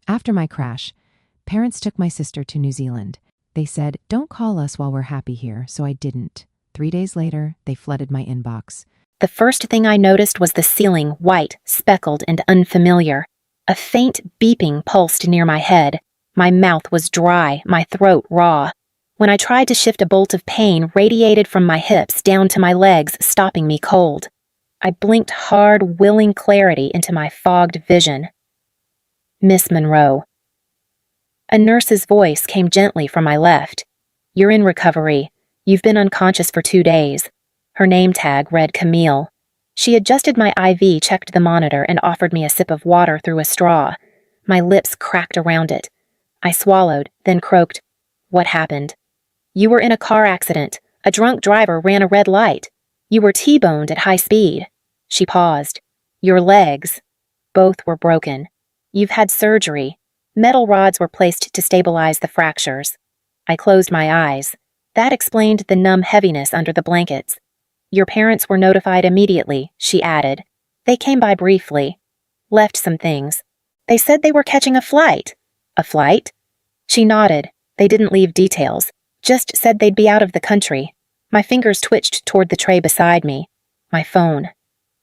After my crash, parents took my sister to New Zealand. They said, "Don't call us while we're happy here," so I didn't. 3 days later, they flooded my inbox. The first thing I noticed was the ceiling, white, speckled, and unfamiliar. A faint beeping pulsed near my head. My mouth was dry, my throat raw. When I tried to shift, a bolt of pain radiated from my hips down to my legs, stopping me cold. I blinked hard, willing clarity into my fogged vision. "Miss Monroe." A nurse's voice came gently from my left. "You're in recovery. You've been unconscious for 2 days. Her name tag read Camille. She adjusted my IV, checked the monitor, and offered me a sip of water through a straw. My lips cracked around it. I swallowed, then croaked, "What happened?" "You were in a car accident. A drunk driver ran a red light. You were T-boned at high speed." She paused. "Your legs." "Both were broken. You've had surgery. Metal rods were placed to stabilize the fractures." I closed my eyes. That explained the numb heaviness under the blankets. "Your parents were notified immediately," she added. "They came by briefly. Left some things. They said they were catching a flight." "A flight?" She nodded. "They didn't leave details. Just said they'd be out of the country." My fingers twitched toward the tray beside me. My phone.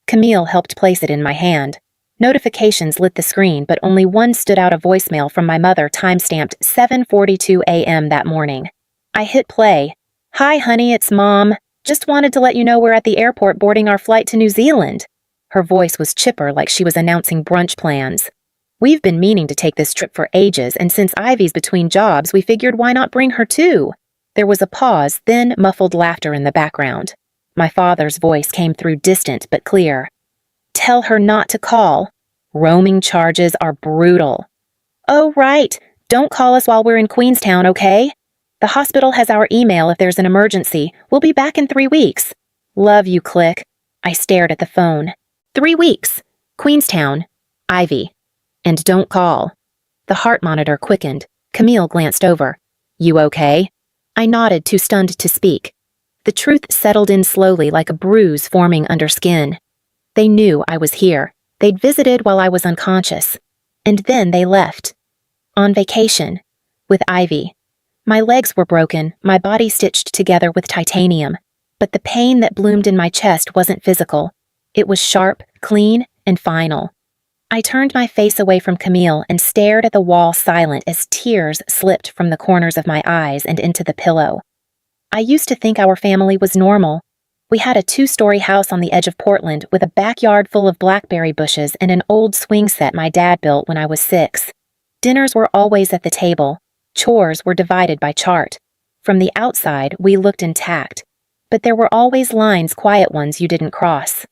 Camille helped place it in my hand. Notifications lit the screen, but only one stood out: a voicemail from my mother, time-stamped 7:42 a.m. that morning. I hit play. "Hi, honey, it's Mom. Just wanted to let you know we're at the airport boarding our flight to New Zealand." Her voice was chipper, like she was announcing brunch plans. "We've been meaning to take this trip for ages, and since Ivy's between jobs, we figured why not bring her too." There was a pause, then muffled laughter in the background. My father's voice came through, distant but clear. "Tell her not to call. Roaming charges are brutal." "Oh, right. Don't call us while we're in Queenstown, okay? The hospital has our email if there's an emergency. We'll be back in 3 weeks. Love you, click." I stared at the phone. 3 weeks. Queenstown. Ivy. And don't call. The heart monitor quickened. Camille glanced over. "You okay?" I nodded, too stunned to speak. The truth settled in slowly, like a bruise forming under skin. They knew I was here. They'd visited while I was unconscious. And then they left. On vacation. With Ivy. My legs were broken, my body stitched together with titanium. But the pain that bloomed in my chest wasn't physical. It was sharp, clean, and final. I turned my face away from Camille and stared at the wall, silent as tears slipped from the corners of my eyes and into the pillow. I used to think our family was normal. We had a 2-story house on the edge of Portland with a backyard full of blackberry bushes and an old swing set my dad built when I was 6. Dinners were always at the table. Chores were divided by chart. From the outside, we looked intact. But there were always lines, quiet ones you didn't cross.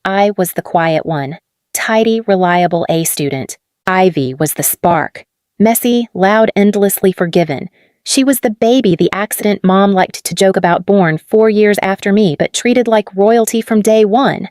I was the quiet one. Tidy, reliable A student. Ivy was the spark. Messy, loud, endlessly forgiven. She was the baby the accident Mom liked to joke about, born 4 years after me, but treated like royalty from day one.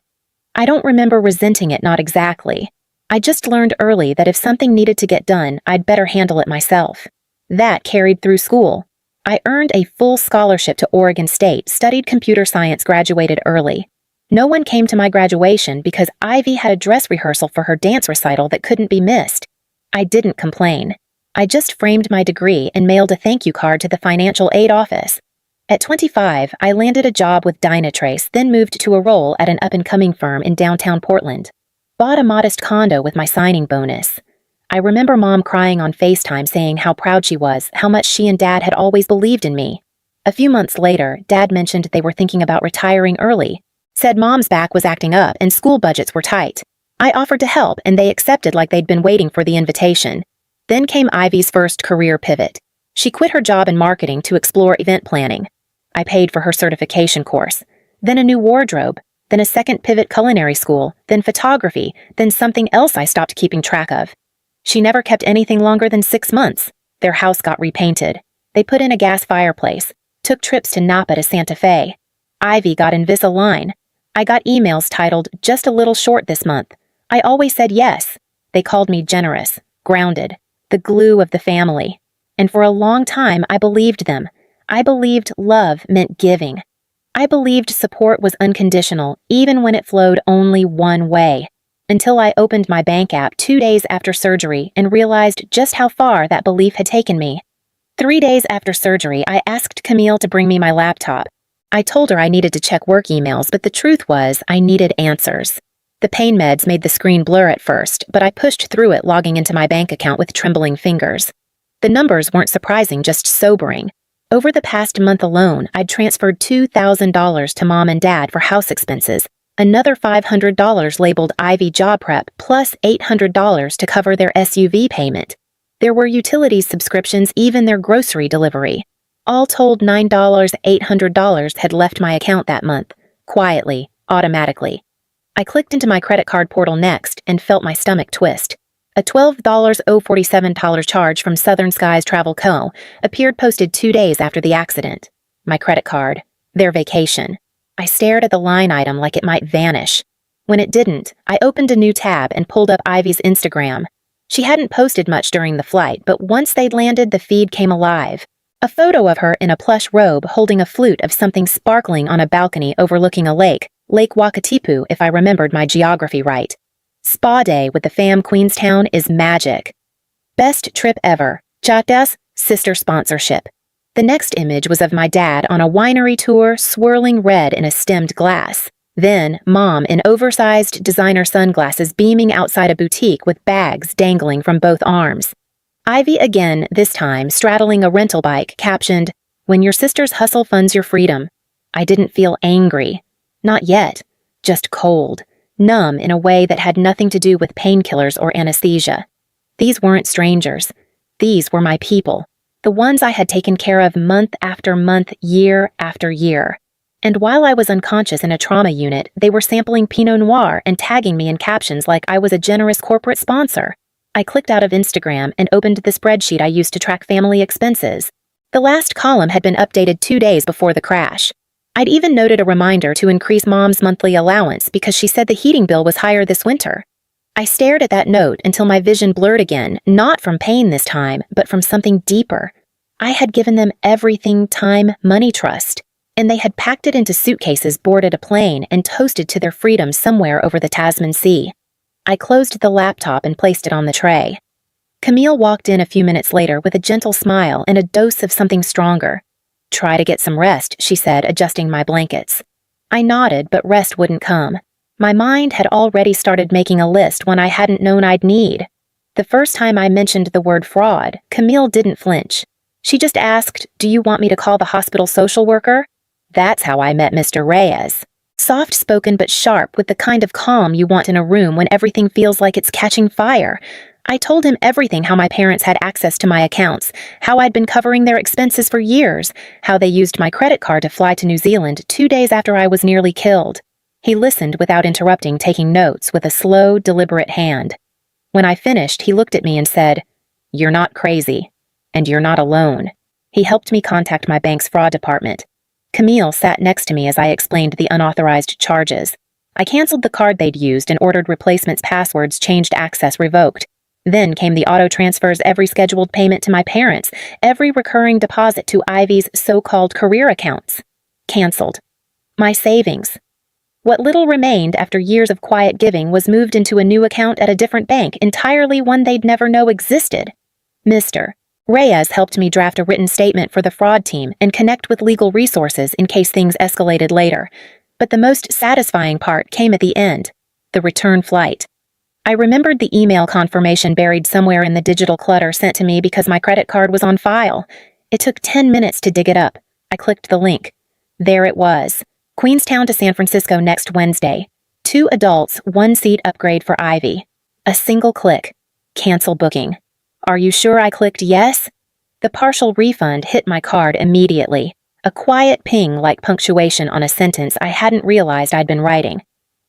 I don't remember resenting it, not exactly. I just learned early that if something needed to get done, I'd better handle it myself. That carried through school. I earned a full scholarship to Oregon State, studied computer science, graduated early. No one came to my graduation because Ivy had a dress rehearsal for her dance recital that couldn't be missed. I didn't complain. I just framed my degree and mailed a thank you card to the financial aid office. At 25, I landed a job with Dynatrace, then moved to a role at an up-and-coming firm in downtown Portland. Bought a modest condo with my signing bonus. I remember Mom crying on FaceTime, saying how proud she was, how much she and Dad had always believed in me. A few months later, Dad mentioned they were thinking about retiring early. Said Mom's back was acting up and school budgets were tight. I offered to help and they accepted like they'd been waiting for the invitation. Then came Ivy's first career pivot. She quit her job in marketing to explore event planning. I paid for her certification course. Then a new wardrobe. Then a second pivot, culinary school. Then photography. Then something else I stopped keeping track of. She never kept anything longer than 6 months. Their house got repainted. They put in a gas fireplace. Took trips to Napa to Santa Fe. Ivy got Invisalign. I got emails titled, "Just a little short this month." I always said yes. They called me generous, grounded, the glue of the family. And for a long time, I believed them. I believed love meant giving. I believed support was unconditional, even when it flowed only one way. until I opened my bank app 2 days after surgery and realized just how far that belief had taken me. 3 days after surgery, I asked Camille to bring me my laptop. I told her I needed to check work emails, but the truth was I needed answers. The pain meds made the screen blur at first, but I pushed through it, logging into my bank account with trembling fingers. The numbers weren't surprising, just sobering. Over the past month alone, I'd transferred $2,000 to Mom and Dad for house expenses, another $500 labeled Ivy job prep, plus $800 to cover their SUV payment. There were utilities subscriptions, even their grocery delivery. All told, $800 had left my account that month, quietly, automatically. I clicked into my credit card portal next and felt my stomach twist. A $12.47 charge from Southern Skies Travel Co. appeared posted 2 days after the accident. My credit card. Their vacation. I stared at the line item like it might vanish. When it didn't, I opened a new tab and pulled up Ivy's Instagram. She hadn't posted much during the flight, but once they'd landed, the feed came alive. A photo of her in a plush robe holding a flute of something sparkling on a balcony overlooking a lake, Lake Wakatipu if I remembered my geography right. Spa day with the fam Queenstown is magic. Best trip ever. Chatas, sister sponsorship. The next image was of my dad on a winery tour, swirling red in a stemmed glass. Then, Mom in oversized designer sunglasses beaming outside a boutique with bags dangling from both arms. Ivy again, this time straddling a rental bike, captioned, "When your sister's hustle funds your freedom." I didn't feel angry. Not yet. Just cold. Numb in a way that had nothing to do with painkillers or anesthesia. These weren't strangers. These were my people. The ones I had taken care of month after month, year after year. And while I was unconscious in a trauma unit, they were sampling Pinot Noir and tagging me in captions like I was a generous corporate sponsor. I clicked out of Instagram and opened the spreadsheet I used to track family expenses. The last column had been updated 2 days before the crash. I'd even noted a reminder to increase Mom's monthly allowance because she said the heating bill was higher this winter. I stared at that note until my vision blurred again, not from pain this time, but from something deeper. I had given them everything, time, money, trust, and they had packed it into suitcases, boarded a plane, and toasted to their freedom somewhere over the Tasman Sea. I closed the laptop and placed it on the tray. Camille walked in a few minutes later with a gentle smile and a dose of something stronger. "Try to get some rest," she said, adjusting my blankets. I nodded, but rest wouldn't come. My mind had already started making a list when I hadn't known I'd need. The first time I mentioned the word fraud, Camille didn't flinch. She just asked, "Do you want me to call the hospital social worker?" That's how I met Mr. Reyes. Soft-spoken but sharp, with the kind of calm you want in a room when everything feels like it's catching fire. I told him everything: how my parents had access to my accounts, how I'd been covering their expenses for years, how they used my credit card to fly to New Zealand 2 days after I was nearly killed. He listened without interrupting, taking notes with a slow, deliberate hand. When I finished, he looked at me and said, "You're not crazy, and you're not alone." He helped me contact my bank's fraud department. Camille sat next to me as I explained the unauthorized charges. I canceled the card they'd used and ordered replacements, passwords changed, access revoked. Then came the auto transfers, every scheduled payment to my parents, every recurring deposit to Ivy's so-called career accounts. Canceled. My savings. What little remained after years of quiet giving was moved into a new account at a different bank, entirely one they'd never know existed. Mr. Reyes helped me draft a written statement for the fraud team and connect with legal resources in case things escalated later. But the most satisfying part came at the end: the return flight. I remembered the email confirmation buried somewhere in the digital clutter sent to me because my credit card was on file. It took 10 minutes to dig it up. I clicked the link. There it was. Queenstown to San Francisco next Wednesday. 2 adults, 1 seat upgrade for Ivy. A single click. Cancel booking. Are you sure? I clicked yes. The partial refund hit my card immediately. A quiet ping like punctuation on a sentence I hadn't realized I'd been writing.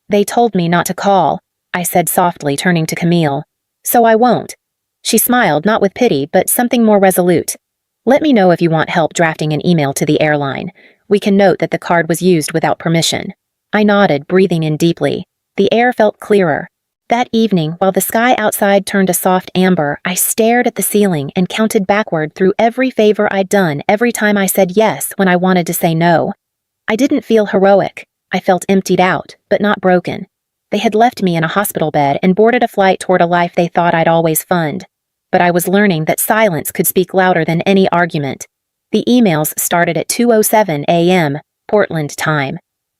"They told me not to call," I said softly, turning to Camille. "So I won't." She smiled, not with pity, but something more resolute. "Let me know if you want help drafting an email to the airline. We can note that the card was used without permission." I nodded, breathing in deeply. The air felt clearer. That evening, while the sky outside turned a soft amber, I stared at the ceiling and counted backward through every favor I'd done every time I said yes when I wanted to say no. I didn't feel heroic. I felt emptied out, but not broken. They had left me in a hospital bed and boarded a flight toward a life they thought I'd always fund. But I was learning that silence could speak louder than any argument. The emails started at 2:07 a.m., Portland time.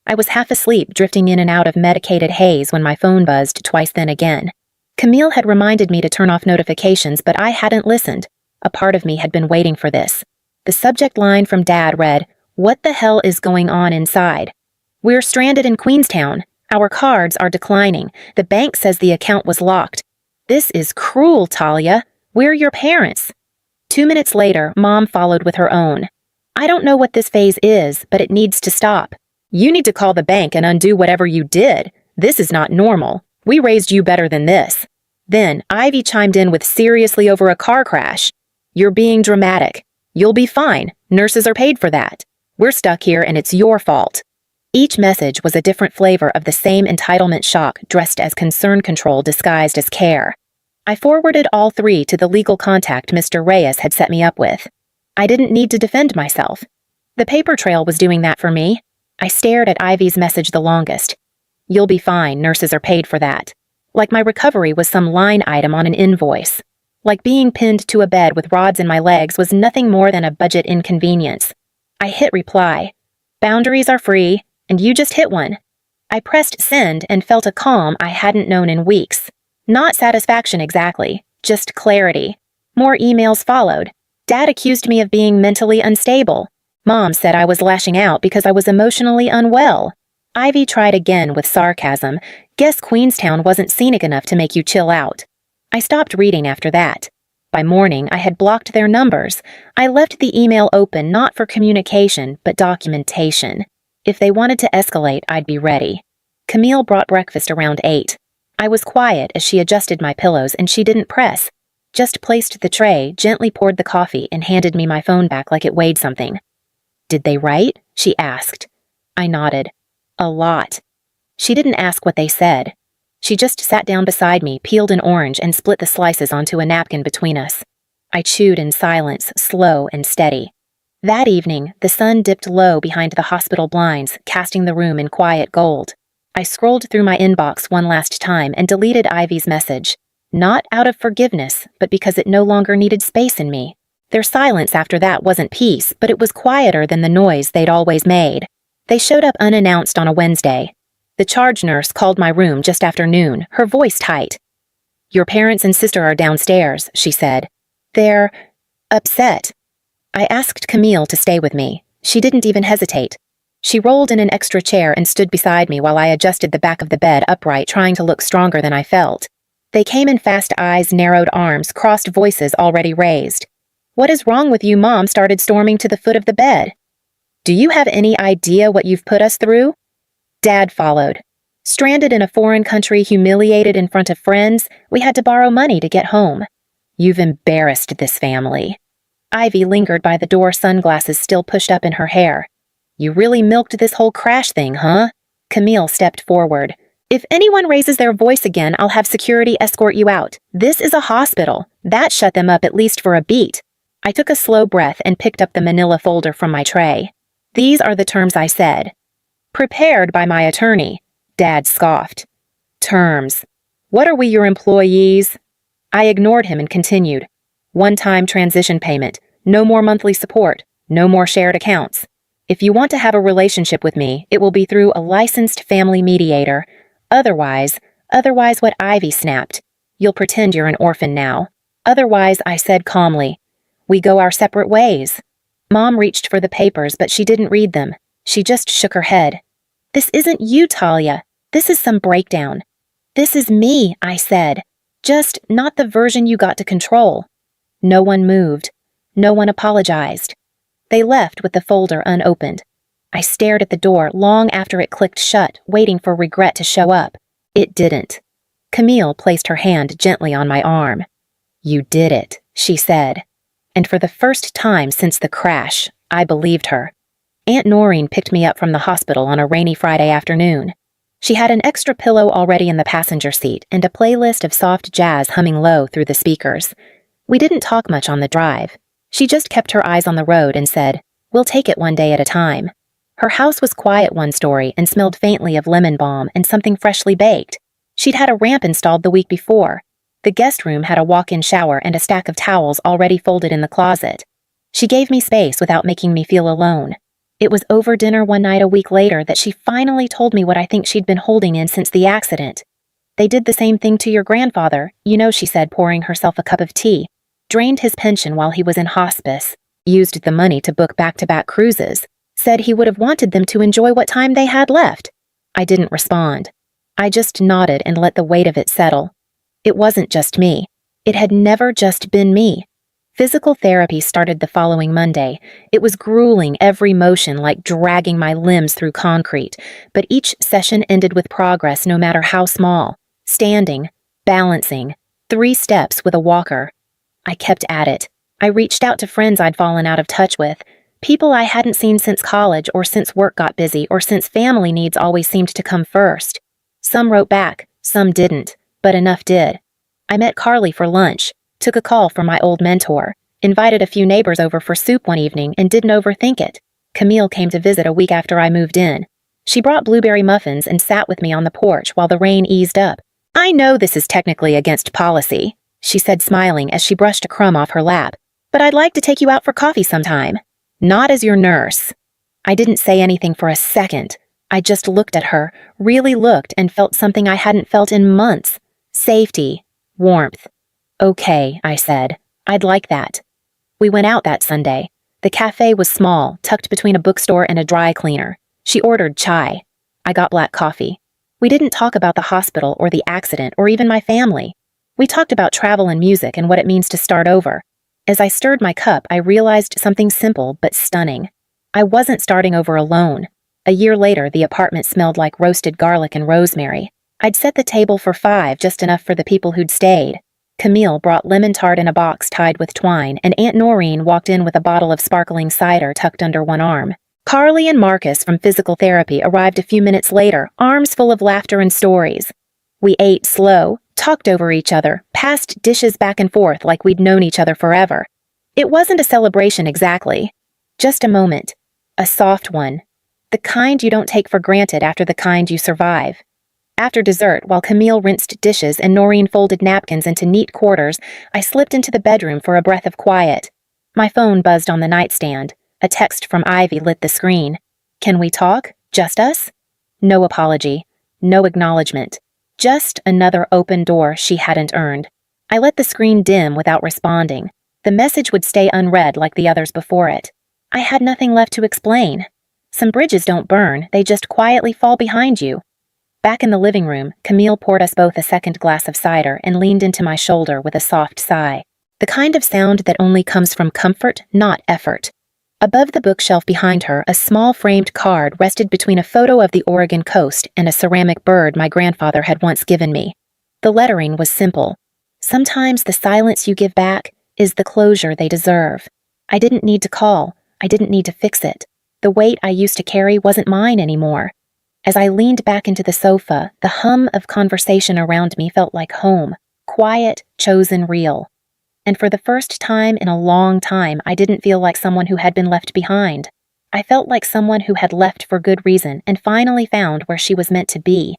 I was half asleep, drifting in and out of medicated haze when my phone buzzed twice then again. Camille had reminded me to turn off notifications, but I hadn't listened. A part of me had been waiting for this. The subject line from Dad read, "What the hell is going on inside? We're stranded in Queenstown. Our cards are declining. The bank says the account was locked. This is cruel, Talia. We're your parents." 2 minutes later, Mom followed with her own. "I don't know what this phase is, but it needs to stop. You need to call the bank and undo whatever you did. This is not normal. We raised you better than this." Then Ivy chimed in with seriously over a car crash. "You're being dramatic. You'll be fine. Nurses are paid for that. We're stuck here and it's your fault." Each message was a different flavor of the same entitlement shock dressed as concern control disguised as care. I forwarded all 3 to the legal contact Mr. Reyes had set me up with. I didn't need to defend myself. The paper trail was doing that for me. I stared at Ivy's message the longest. "You'll be fine, nurses are paid for that." Like my recovery was some line item on an invoice. Like being pinned to a bed with rods in my legs was nothing more than a budget inconvenience. I hit reply. "Boundaries are free, and you just hit one." I pressed send and felt a calm I hadn't known in weeks. Not satisfaction exactly, just clarity. More emails followed. Dad accused me of being mentally unstable. Mom said I was lashing out because I was emotionally unwell. Ivy tried again with sarcasm. "Guess Queenstown wasn't scenic enough to make you chill out." I stopped reading after that. By morning, I had blocked their numbers. I left the email open not for communication, but documentation. If they wanted to escalate, I'd be ready. Camille brought breakfast around 8. I was quiet as she adjusted my pillows, and she didn't press. Just placed the tray, gently poured the coffee, and handed me my phone back like it weighed something. "Did they write?" she asked. I nodded. "A lot." She didn't ask what they said. She just sat down beside me, peeled an orange, and split the slices onto a napkin between us. I chewed in silence, slow and steady. That evening, the sun dipped low behind the hospital blinds, casting the room in quiet gold. I scrolled through my inbox one last time and deleted Ivy's message. Not out of forgiveness, but because it no longer needed space in me. Their silence after that wasn't peace, but it was quieter than the noise they'd always made. They showed up unannounced on a Wednesday. The charge nurse called my room just after noon, her voice tight. "Your parents and sister are downstairs," she said. "They're upset." I asked Camille to stay with me. She didn't even hesitate. She rolled in an extra chair and stood beside me while I adjusted the back of the bed upright, trying to look stronger than I felt. They came in fast eyes, narrowed arms, crossed voices already raised. "What is wrong with you?" Mom started storming to the foot of the bed. "Do you have any idea what you've put us through?" Dad followed. "Stranded in a foreign country, humiliated in front of friends, we had to borrow money to get home. You've embarrassed this family." Ivy lingered by the door, sunglasses still pushed up in her hair. "You really milked this whole crash thing, huh?" Camille stepped forward. "If anyone raises their voice again, I'll have security escort you out. This is a hospital. That shut them up at least for a beat." I took a slow breath and picked up the manila folder from my tray. "These are the terms I said." "Prepared by my attorney." Dad scoffed. "Terms. What are we, your employees?" I ignored him and continued. "One-time transition payment. No more monthly support. No more shared accounts. If you want to have a relationship with me, it will be through a licensed family mediator. Otherwise what Ivy snapped. You'll pretend you're an orphan now. Otherwise, I said calmly, we go our separate ways." Mom reached for the papers, but she didn't read them. She just shook her head. "This isn't you, Talia. This is some breakdown." "This is me," I said. "Just not the version you got to control." No one moved. No one apologized. They left with the folder unopened. I stared at the door long after it clicked shut, waiting for regret to show up. It didn't. Camille placed her hand gently on my arm. "You did it," she said. And for the first time since the crash, I believed her. Aunt Noreen picked me up from the hospital on a rainy Friday afternoon. She had an extra pillow already in the passenger seat and a playlist of soft jazz humming low through the speakers. We didn't talk much on the drive. She just kept her eyes on the road and said, "We'll take it one day at a time." Her house was quiet one story and smelled faintly of lemon balm and something freshly baked. She'd had a ramp installed the week before. The guest room had a walk-in shower and a stack of towels already folded in the closet. She gave me space without making me feel alone. It was over dinner one night a week later that she finally told me what I think she'd been holding in since the accident. "They did the same thing to your grandfather, you know," she said, pouring herself a cup of tea. "Drained his pension while he was in hospice. Used the money to book back-to-back cruises. Said he would have wanted them to enjoy what time they had left." I didn't respond. I just nodded and let the weight of it settle. It wasn't just me. It had never just been me. Physical therapy started the following Monday. It was grueling, every motion like dragging my limbs through concrete, but each session ended with progress no matter how small. Standing, balancing, 3 steps with a walker. I kept at it. I reached out to friends I'd fallen out of touch with, people I hadn't seen since college or since work got busy or since family needs always seemed to come first. Some wrote back, some didn't, but enough did. I met Carly for lunch, took a call from my old mentor, invited a few neighbors over for soup one evening and didn't overthink it. Camille came to visit a week after I moved in. She brought blueberry muffins and sat with me on the porch while the rain eased up. "I know this is technically against policy," she said, smiling as she brushed a crumb off her lap, "but I'd like to take you out for coffee sometime. Not as your nurse." I didn't say anything for a second. I just looked at her, really looked, and felt something I hadn't felt in months. Safety. Warmth. "Okay," I said. "I'd like that." We went out that Sunday. The cafe was small, tucked between a bookstore and a dry cleaner. She ordered chai. I got black coffee. We didn't talk about the hospital or the accident or even my family. We talked about travel and music and what it means to start over. As I stirred my cup, I realized something simple but stunning. I wasn't starting over alone. A year later, the apartment smelled like roasted garlic and rosemary. I'd set the table for 5, just enough for the people who'd stayed. Camille brought lemon tart in a box tied with twine, and Aunt Noreen walked in with a bottle of sparkling cider tucked under one arm. Carly and Marcus from physical therapy arrived a few minutes later, arms full of laughter and stories. We ate slow, talked over each other, passed dishes back and forth like we'd known each other forever. It wasn't a celebration exactly. Just a moment. A soft one. The kind you don't take for granted after the kind you survive. After dessert, while Camille rinsed dishes and Noreen folded napkins into neat quarters, I slipped into the bedroom for a breath of quiet. My phone buzzed on the nightstand. A text from Ivy lit the screen. "Can we talk? Just us?" No apology. No acknowledgement. Just another open door she hadn't earned. I let the screen dim without responding. The message would stay unread like the others before it. I had nothing left to explain. Some bridges don't burn, they just quietly fall behind you. Back in the living room, Camille poured us both a second glass of cider and leaned into my shoulder with a soft sigh. The kind of sound that only comes from comfort, not effort. Above the bookshelf behind her, a small framed card rested between a photo of the Oregon coast and a ceramic bird my grandfather had once given me. The lettering was simple. "Sometimes the silence you give back is the closure they deserve." I didn't need to call. I didn't need to fix it. The weight I used to carry wasn't mine anymore. As I leaned back into the sofa, the hum of conversation around me felt like home, quiet, chosen, real. And for the first time in a long time, I didn't feel like someone who had been left behind. I felt like someone who had left for good reason and finally found where she was meant to be.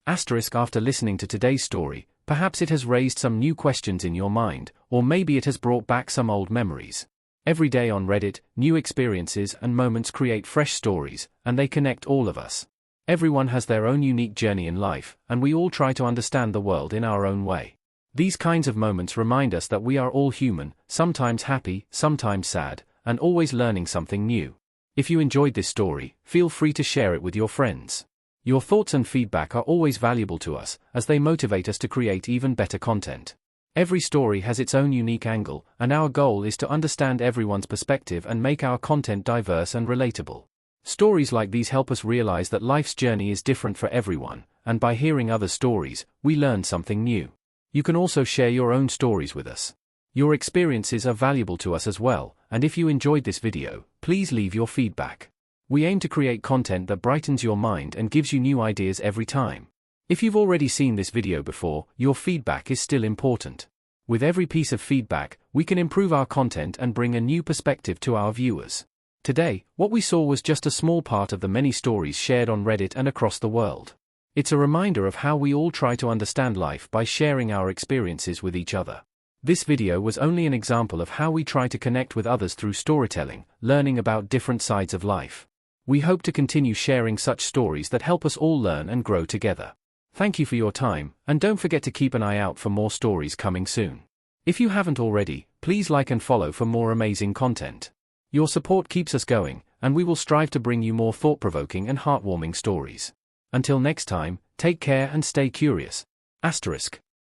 Asterisk after listening to today's story, perhaps it has raised some new questions in your mind, or maybe it has brought back some old memories. Every day on Reddit, new experiences and moments create fresh stories, and they connect all of us. Everyone has their own unique journey in life, and we all try to understand the world in our own way. These kinds of moments remind us that we are all human, sometimes happy, sometimes sad, and always learning something new. If you enjoyed this story, feel free to share it with your friends. Your thoughts and feedback are always valuable to us, as they motivate us to create even better content. Every story has its own unique angle, and our goal is to understand everyone's perspective and make our content diverse and relatable. Stories like these help us realize that life's journey is different for everyone, and by hearing other stories, we learn something new. You can also share your own stories with us. Your experiences are valuable to us as well, and if you enjoyed this video, please leave your feedback. We aim to create content that brightens your mind and gives you new ideas every time. If you've already seen this video before, your feedback is still important. With every piece of feedback, we can improve our content and bring a new perspective to our viewers. Today, what we saw was just a small part of the many stories shared on Reddit and across the world. It's a reminder of how we all try to understand life by sharing our experiences with each other. This video was only an example of how we try to connect with others through storytelling, learning about different sides of life. We hope to continue sharing such stories that help us all learn and grow together. Thank you for your time, and don't forget to keep an eye out for more stories coming soon. If you haven't already, please like and follow for more amazing content. Your support keeps us going, and we will strive to bring you more thought-provoking and heartwarming stories. Until next time, take care and stay curious. **